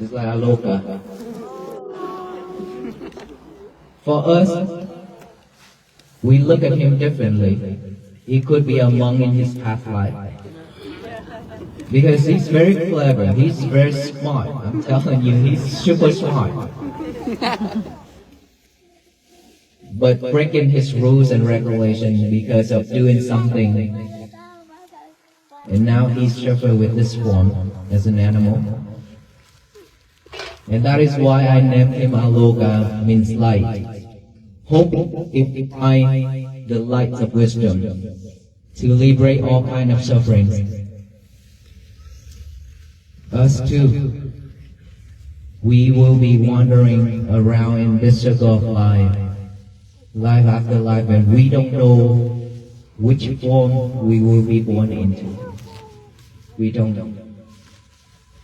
It's like Aloka. For us, we look at him differently. He could be a monk in his past life. Because he's very clever, he's very smart. I'm telling you, he's super smart. But breaking his rules and regulations because of doing something. And now he's suffering with this form as an animal. And that is why I named him Aloka, means light. Hope it find the light of wisdom to liberate all kind of sufferings. Us too, we will be wandering around in this circle of life, life after life, and we don't know which form we will be born into. We don't know.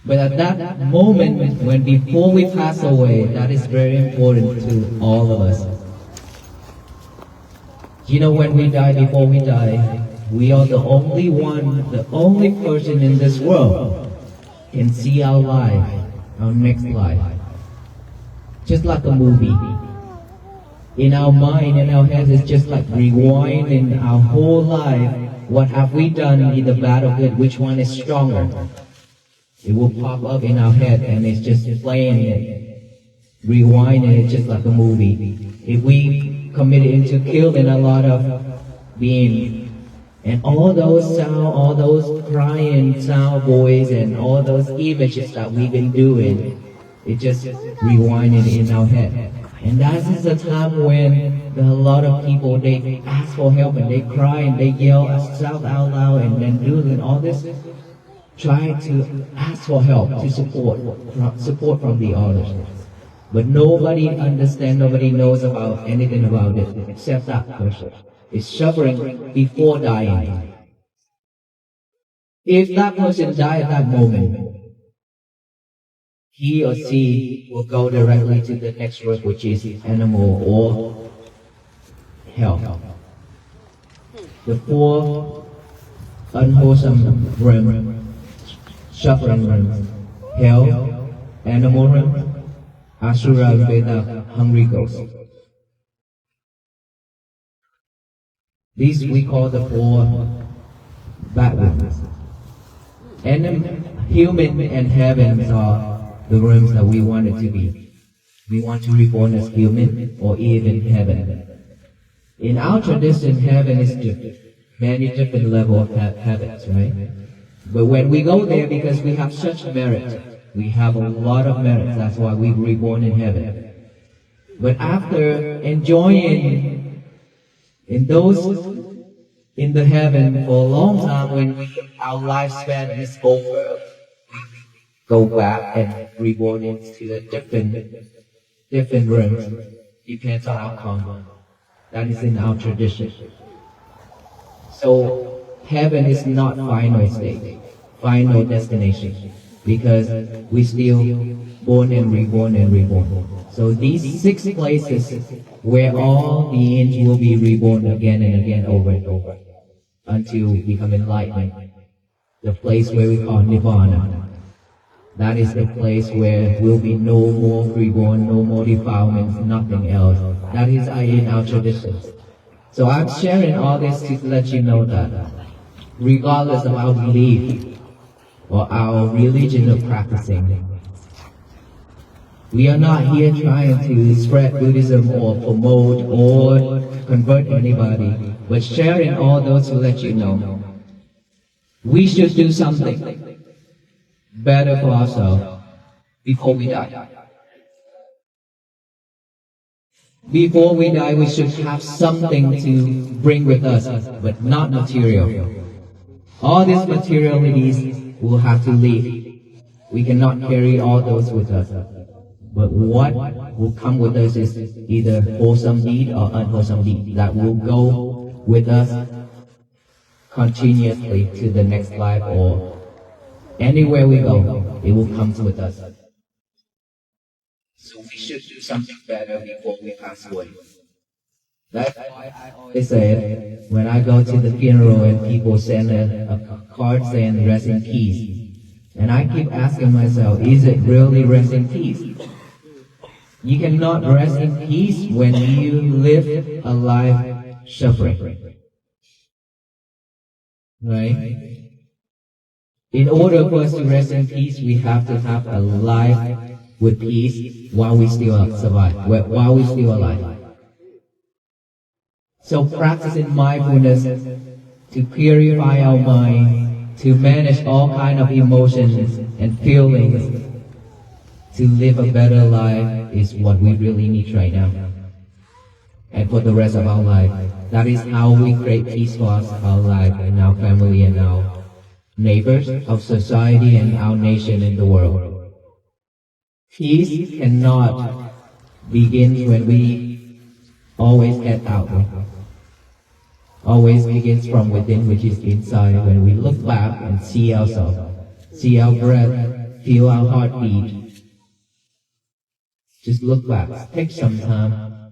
But at that moment, when before we pass away, that is very important to all of us. You know, when we die, before we die, we are the only one, the only person in this world can see our life, our next life. Just like a movie. In our mind, in our heads, it's just like rewinding our whole life. What have we done, either bad or good? Which one is stronger? It will pop up in our head and it's just playing it, rewinding it just like a movie. If we committed into killing a lot of beings, and all those sound, all those crying sound voice and all those images that we've been doing, it just rewinded in our head. And that is the time when a lot of people, they ask for help and they cry and they yell, shout out loud and then doing all this, try to ask for help, to support from the others. But nobody understands, nobody knows about anything about it except that person. Is suffering before dying. If that person died at that moment, he or she will go directly to the next road, which is animal or hell. The four unwholesome realms, suffering realms, hell, animal realm, asura, veda, hungry ghosts. These we call the four bad realms. And human and heavens are the realms that we want it to be. We want to reborn as human or even heaven. In our tradition, heaven is many different levels of heavens, right? But when we go there, because we have such merit, we have a lot of merit, that's why we reborn in heaven. But after enjoying in the heaven for a long time, when our lifespan is over, we go back and reborn into the different realms. Depends on our karma. That is in our tradition. So heaven is not final state, final destination, because we still born and reborn and reborn. So these 6 places where all beings will be reborn again and again, over and over, until we become enlightened. The place where we call Nirvana. That is the place where will be no more reborn, no more defilements, nothing else. That is in our traditions. So I'm sharing all this to let you know that regardless of our belief or our religion of practicing, we are not here trying to spread Buddhism or promote or convert anybody, but sharing all those to let you know we should do something better for ourselves before we die. Before we die, we should have something to bring with us, but not material. All these materialities will have to leave. We cannot carry all those with us. But what will come with us is either wholesome deed or unwholesome deed that will go with us continuously to the next life, or anywhere we go, it will come with us. So we should do something better before we pass away. That's why I always say, when I go to the funeral and people send a card saying rest in peace, And I keep asking myself, is it really rest in peace? You cannot rest in peace when you live a life suffering. Right? In order for us to rest in peace, we have to have a life with peace while we still survive, while we still alive. So practicing mindfulness to purify our mind, to manage all kinds of emotions and feelings, to live a better life is what we really need right now. And for the rest of our life, that is how we create peace for our life and our family and our neighbors, our society and our nation in the world. Peace cannot begin when we always get out. Always begins from within, which is inside, when we look back and see ourselves, see our breath, feel our heartbeat. Just look back, take some time,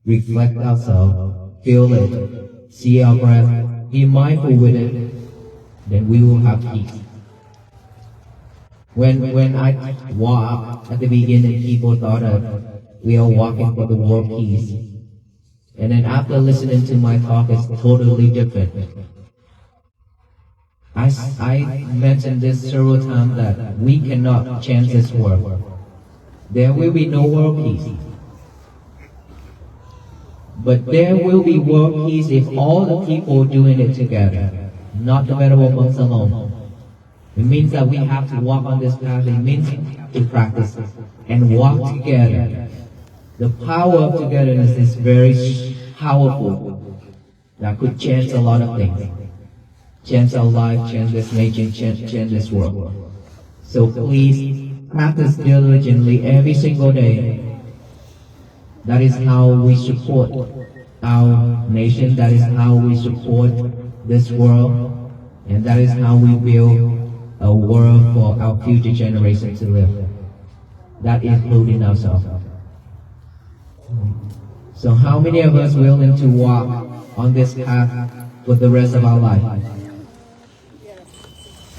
reflect ourselves, feel it, see our breath, be mindful with it, then we will have peace. When I walk at the beginning, people thought we are walking for the world peace. And then after listening to my talk, it's totally different. I mentioned this several times that we cannot change this world. There will be no world peace. But there will be world peace if all the people doing it together, not the venerable monks alone. It means that we have to walk on this path. It means to practice and walk together. The power of togetherness is very powerful. That could change a lot of things. Change our life, change this nation, change this world. So please practice diligently every single day. That is how we support our nation. That is how we support this world. And that is how we build a world for our future generations to live. That including ourselves. So how many of us willing to walk on this path for the rest of our life?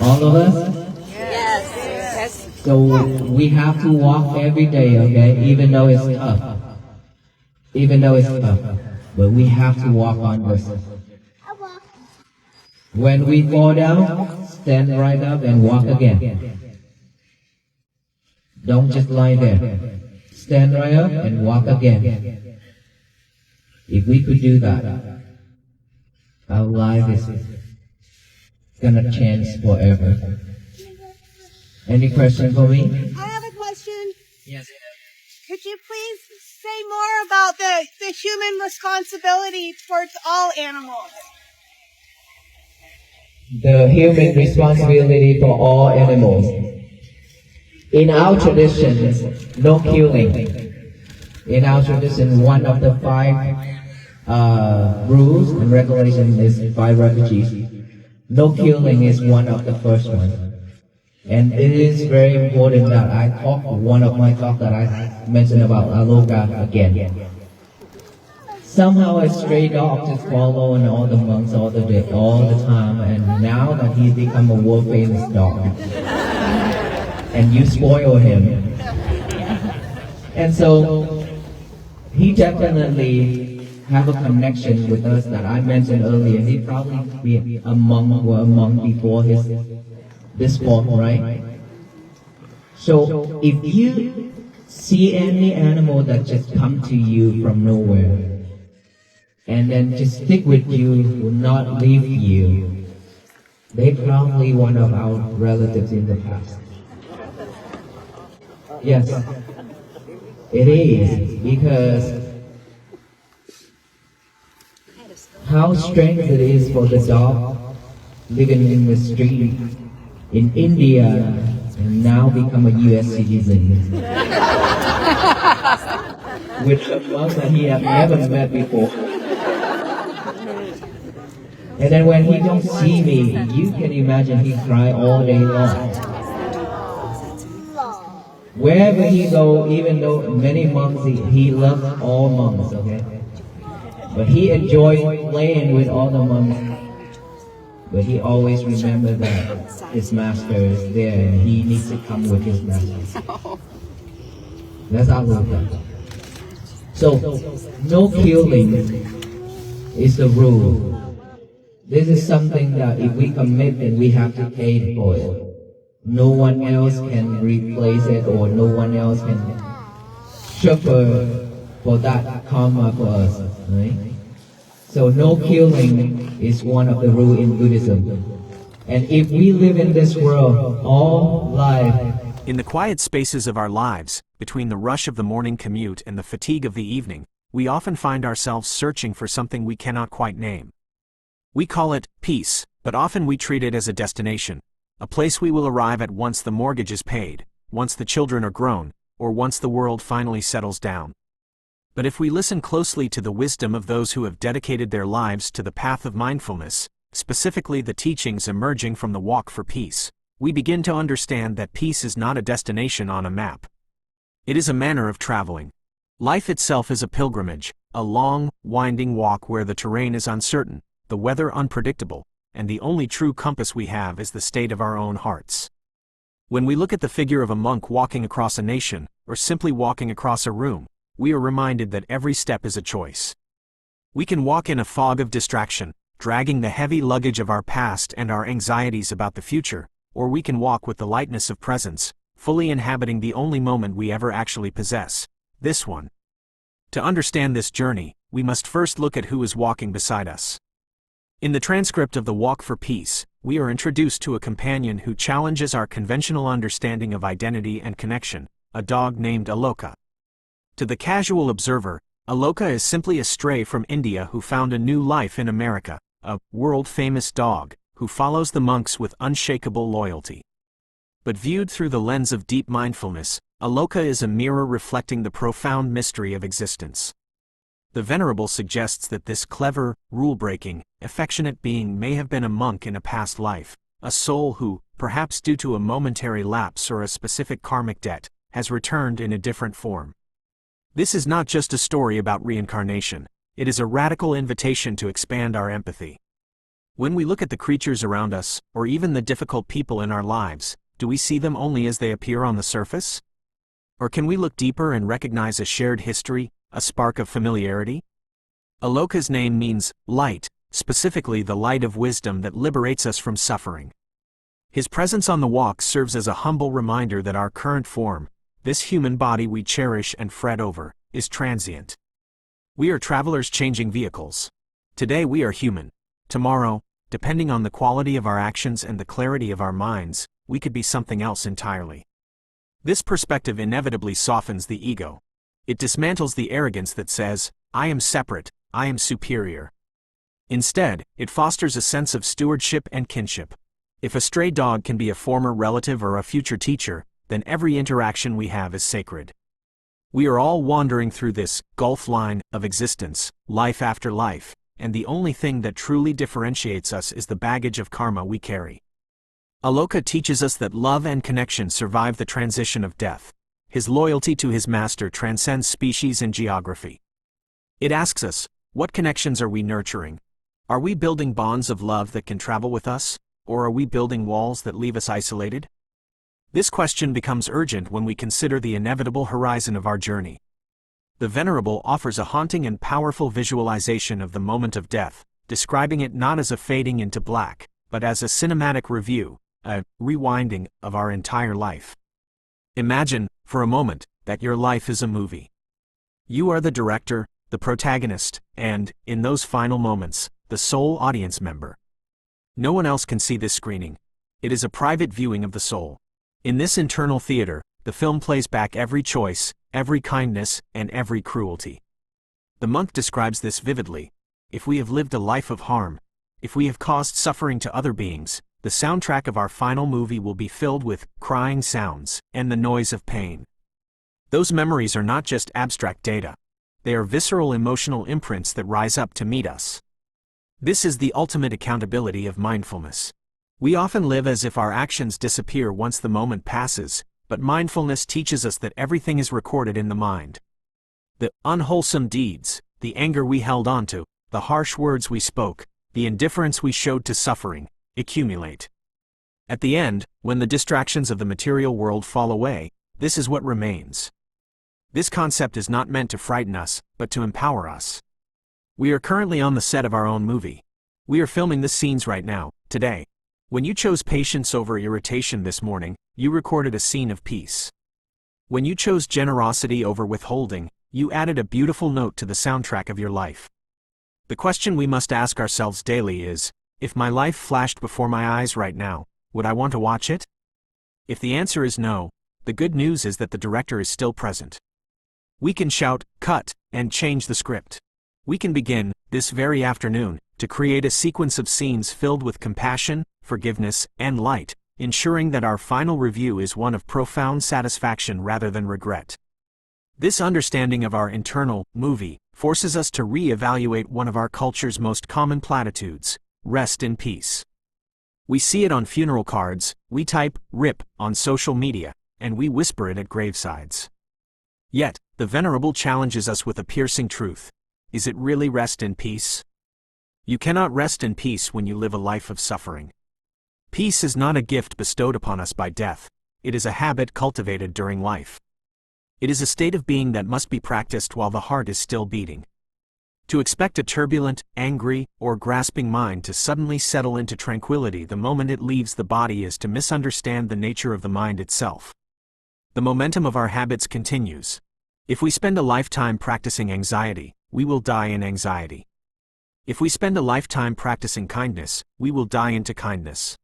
All of us? Yes. So we have to walk every day, okay? Even though it's tough. Even though it's tough. But we have to walk on this. When we fall down, stand right up and walk again. Don't just lie there. Stand right up and walk again. If we could do that, our life is gonna change forever. Any question for me? I have a question. Yes. Could you please say more about the human responsibility towards all animals? The human responsibility for all animals. In our traditions, no killing. In our tradition, one of the 5 rules and regulations is 5 refugees. No killing is one of the first ones. And it is very important that I talk one of my talks that I mentioned about Aloka again. Somehow a stray dog just following all the monks all the time, and now that he's become a world famous dog, and you spoil him, and so he definitely have a connection with us that I mentioned earlier. He probably be a monk before this form, right? So if you see any animal that just come to you from nowhere, and then just stick with you, will not leave you, they probably one of our relatives in the past. Yes, it is, because how strange it is for the dog living in the street in India and now become a US citizen with a monk that he had never met before. And then when he don't see me, you can imagine he cry all day long. Wherever he go, even though many monks, he loves all monks, okay? But he enjoys playing with all the monks. but he always remembers that his master is there and he needs to come with his master. That's Aloka. So, no killing is the rule. This is something that if we commit, then we have to pay for it. No one else can replace it, or no one else can suffer for that karma for us, right? So no killing is one of the rules in Buddhism. And if we live in this world all life, in the quiet spaces of our lives, between the rush of the morning commute and the fatigue of the evening, we often find ourselves searching for something we cannot quite name. We call it peace, but often we treat it as a destination, a place we will arrive at once the mortgage is paid, once the children are grown, or once the world finally settles down. But if we listen closely to the wisdom of those who have dedicated their lives to the path of mindfulness, specifically the teachings emerging from the Walk for Peace, we begin to understand that peace is not a destination on a map. It is a manner of traveling. Life itself is a pilgrimage, a long, winding walk where the terrain is uncertain, the weather unpredictable, and the only true compass we have is the state of our own hearts. When we look at the figure of a monk walking across a nation, or simply walking across a room, we are reminded that every step is a choice. We can walk in a fog of distraction, dragging the heavy luggage of our past and our anxieties about the future, or we can walk with the lightness of presence, fully inhabiting the only moment we ever actually possess, this one. To understand this journey, we must first look at who is walking beside us. In the transcript of the Walk for Peace, we are introduced to a companion who challenges our conventional understanding of identity and connection, a dog named Aloka. To the casual observer, Aloka is simply a stray from India who found a new life in America, a world-famous dog, who follows the monks with unshakable loyalty. But viewed through the lens of deep mindfulness, Aloka is a mirror reflecting the profound mystery of existence. The Venerable suggests that this clever, rule-breaking, affectionate being may have been a monk in a past life, a soul who, perhaps due to a momentary lapse or a specific karmic debt, has returned in a different form. This is not just a story about reincarnation, it is a radical invitation to expand our empathy. When we look at the creatures around us, or even the difficult people in our lives, do we see them only as they appear on the surface? Or can we look deeper and recognize a shared history, a spark of familiarity? Aloka's name means light, specifically the light of wisdom that liberates us from suffering. His presence on the walk serves as a humble reminder that our current form, this human body we cherish and fret over, is transient. We are travelers changing vehicles. Today we are human. Tomorrow, depending on the quality of our actions and the clarity of our minds, we could be something else entirely. This perspective inevitably softens the ego. It dismantles the arrogance that says, "I am separate, I am superior." Instead, it fosters a sense of stewardship and kinship. If a stray dog can be a former relative or a future teacher, then every interaction we have is sacred. We are all wandering through this gulf line of existence, life after life, and the only thing that truly differentiates us is the baggage of karma we carry. Aloka teaches us that love and connection survive the transition of death. His loyalty to his master transcends species and geography. It asks us, what connections are we nurturing? Are we building bonds of love that can travel with us, or are we building walls that leave us isolated? This question becomes urgent when we consider the inevitable horizon of our journey. The Venerable offers a haunting and powerful visualization of the moment of death, describing it not as a fading into black, but as a cinematic review, a rewinding of our entire life. Imagine, for a moment, that your life is a movie. You are the director, the protagonist, and, in those final moments, the sole audience member. No one else can see this screening. It is a private viewing of the soul. In this internal theater, the film plays back every choice, every kindness, and every cruelty. The monk describes this vividly. If we have lived a life of harm, if we have caused suffering to other beings, the soundtrack of our final movie will be filled with crying sounds and the noise of pain. Those memories are not just abstract data. They are visceral emotional imprints that rise up to meet us. This is the ultimate accountability of mindfulness. We often live as if our actions disappear once the moment passes, but mindfulness teaches us that everything is recorded in the mind. The unwholesome deeds, the anger we held onto, the harsh words we spoke, the indifference we showed to suffering, accumulate. At the end, when the distractions of the material world fall away, this is what remains. This concept is not meant to frighten us, but to empower us. We are currently on the set of our own movie. We are filming the scenes right now, today. When you chose patience over irritation this morning, you recorded a scene of peace. When you chose generosity over withholding, you added a beautiful note to the soundtrack of your life. The question we must ask ourselves daily is, if my life flashed before my eyes right now, would I want to watch it? If the answer is no, the good news is that the director is still present. We can shout, cut, and change the script. We can begin, this very afternoon, to create a sequence of scenes filled with compassion, forgiveness, and light, ensuring that our final review is one of profound satisfaction rather than regret. This understanding of our internal movie forces us to re-evaluate one of our culture's most common platitudes: rest in peace. We see it on funeral cards, we type "RIP" on social media, and we whisper it at gravesides. Yet, the Venerable challenges us with a piercing truth. Is it really rest in peace? You cannot rest in peace when you live a life of suffering. Peace is not a gift bestowed upon us by death, it is a habit cultivated during life. It is a state of being that must be practiced while the heart is still beating. To expect a turbulent, angry, or grasping mind to suddenly settle into tranquility the moment it leaves the body is to misunderstand the nature of the mind itself. The momentum of our habits continues. If we spend a lifetime practicing anxiety, we will die in anxiety. If we spend a lifetime practicing kindness, we will die into kindness.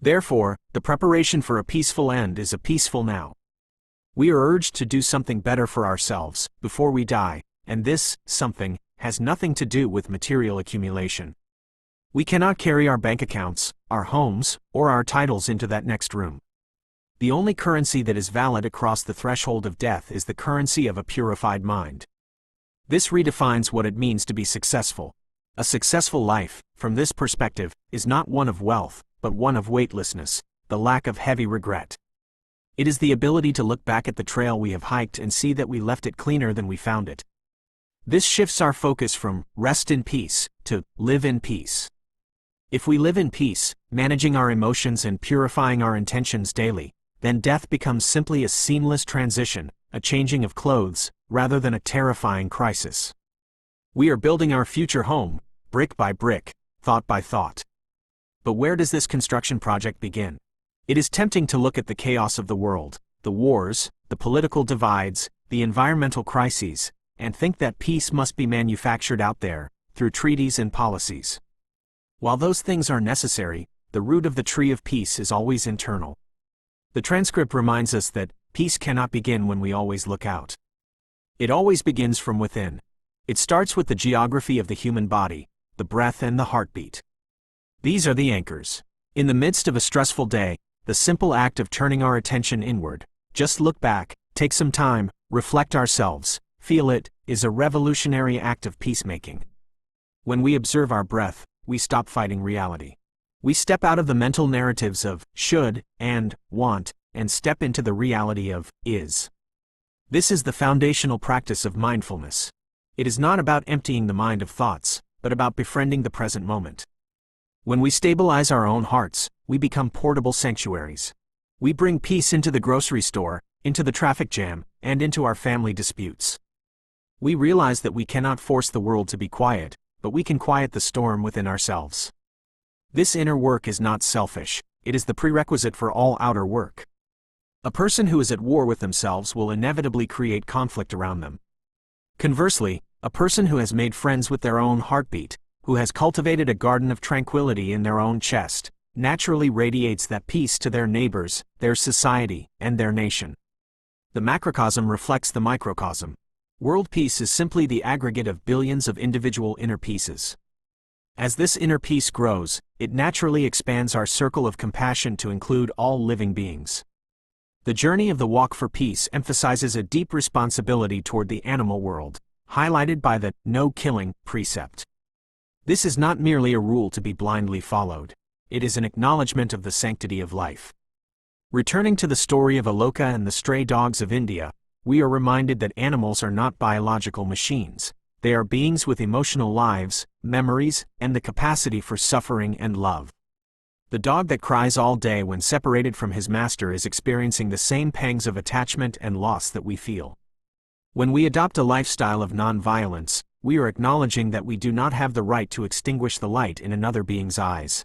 Therefore, the preparation for a peaceful end is a peaceful now. We are urged to do something better for ourselves before we die, and this something has nothing to do with material accumulation. We cannot carry our bank accounts, our homes, or our titles into that next room. The only currency that is valid across the threshold of death is the currency of a purified mind. This redefines what it means to be successful. A successful life, from this perspective, is not one of wealth, but one of weightlessness, the lack of heavy regret. It is the ability to look back at the trail we have hiked and see that we left it cleaner than we found it. This shifts our focus from rest in peace to live in peace. If we live in peace, managing our emotions and purifying our intentions daily, then death becomes simply a seamless transition, a changing of clothes, rather than a terrifying crisis. We are building our future home, brick by brick, thought by thought. But where does this construction project begin? It is tempting to look at the chaos of the world, the wars, the political divides, the environmental crises, and think that peace must be manufactured out there, through treaties and policies. While those things are necessary, the root of the tree of peace is always internal. The transcript reminds us that peace cannot begin when we always look out. It always begins from within. It starts with the geography of the human body, the breath and the heartbeat. These are the anchors. In the midst of a stressful day, the simple act of turning our attention inward, just look back, take some time, reflect ourselves, feel it, is a revolutionary act of peacemaking. When we observe our breath, we stop fighting reality. We step out of the mental narratives of should and want and step into the reality of is. This is the foundational practice of mindfulness. It is not about emptying the mind of thoughts, but about befriending the present moment. When we stabilize our own hearts, we become portable sanctuaries. We bring peace into the grocery store, into the traffic jam, and into our family disputes. We realize that we cannot force the world to be quiet, but we can quiet the storm within ourselves. This inner work is not selfish, it is the prerequisite for all outer work. A person who is at war with themselves will inevitably create conflict around them. Conversely, a person who has made friends with their own heartbeat, who has cultivated a garden of tranquility in their own chest, naturally radiates that peace to their neighbors, their society, and their nation. The macrocosm reflects the microcosm. World peace is simply the aggregate of billions of individual inner peaces. As this inner peace grows, it naturally expands our circle of compassion to include all living beings. The journey of the Walk for Peace emphasizes a deep responsibility toward the animal world, highlighted by the no killing precept. This is not merely a rule to be blindly followed. It is an acknowledgement of the sanctity of life. Returning to the story of Aloka and the stray dogs of India, we are reminded that animals are not biological machines. They are beings with emotional lives, memories, and the capacity for suffering and love. The dog that cries all day when separated from his master is experiencing the same pangs of attachment and loss that we feel. When we adopt a lifestyle of non-violence, we are acknowledging that we do not have the right to extinguish the light in another being's eyes.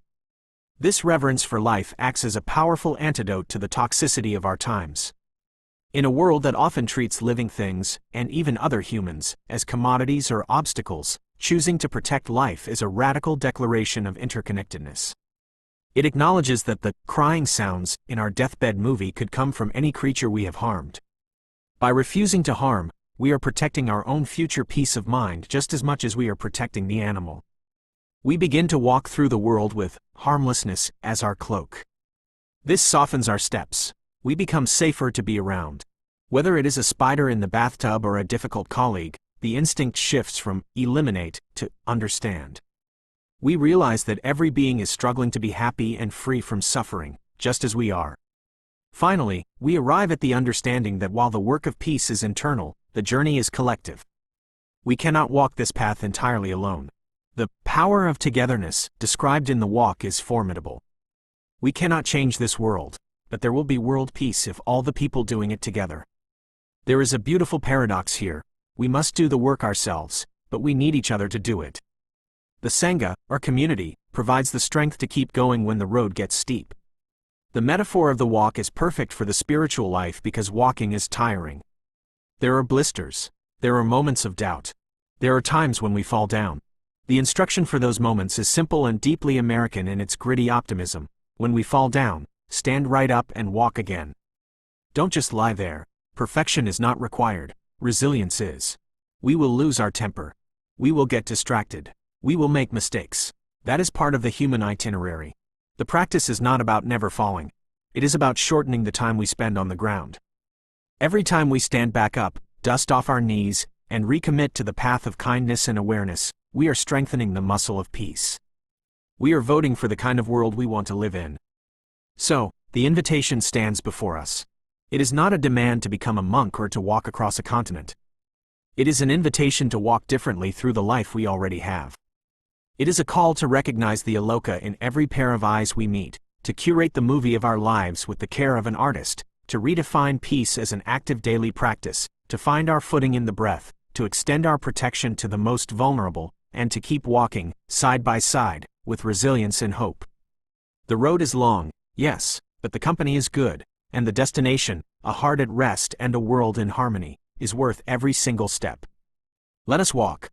This reverence for life acts as a powerful antidote to the toxicity of our times. In a world that often treats living things, and even other humans, as commodities or obstacles, choosing to protect life is a radical declaration of interconnectedness. It acknowledges that the crying sounds in our deathbed movie could come from any creature we have harmed. By refusing to harm, we are protecting our own future peace of mind just as much as we are protecting the animal. We begin to walk through the world with harmlessness as our cloak. This softens our steps. We become safer to be around. Whether it is a spider in the bathtub or a difficult colleague, the instinct shifts from eliminate to understand. We realize that every being is struggling to be happy and free from suffering, just as we are. Finally, we arrive at the understanding that while the work of peace is internal, the journey is collective. We cannot walk this path entirely alone. The power of togetherness, described in the walk, is formidable. We cannot change this world, but there will be world peace if all the people doing it together. There is a beautiful paradox here. We must do the work ourselves, but we need each other to do it. The Sangha, or community, provides the strength to keep going when the road gets steep. The metaphor of the walk is perfect for the spiritual life because walking is tiring. There are blisters. There are moments of doubt. There are times when we fall down. The instruction for those moments is simple and deeply American in its gritty optimism. When we fall down, stand right up and walk again. Don't just lie there. Perfection is not required. Resilience is. We will lose our temper. We will get distracted. We will make mistakes. That is part of the human itinerary. The practice is not about never falling. It is about shortening the time we spend on the ground. Every time we stand back up, dust off our knees, and recommit to the path of kindness and awareness, we are strengthening the muscle of peace. We are voting for the kind of world we want to live in. So, the invitation stands before us. It is not a demand to become a monk or to walk across a continent. It is an invitation to walk differently through the life we already have. It is a call to recognize the Aloka in every pair of eyes we meet, to curate the movie of our lives with the care of an artist, to redefine peace as an active daily practice, to find our footing in the breath, to extend our protection to the most vulnerable, and to keep walking, side by side, with resilience and hope. The road is long, yes, but the company is good, and the destination, a heart at rest and a world in harmony, is worth every single step. Let us walk.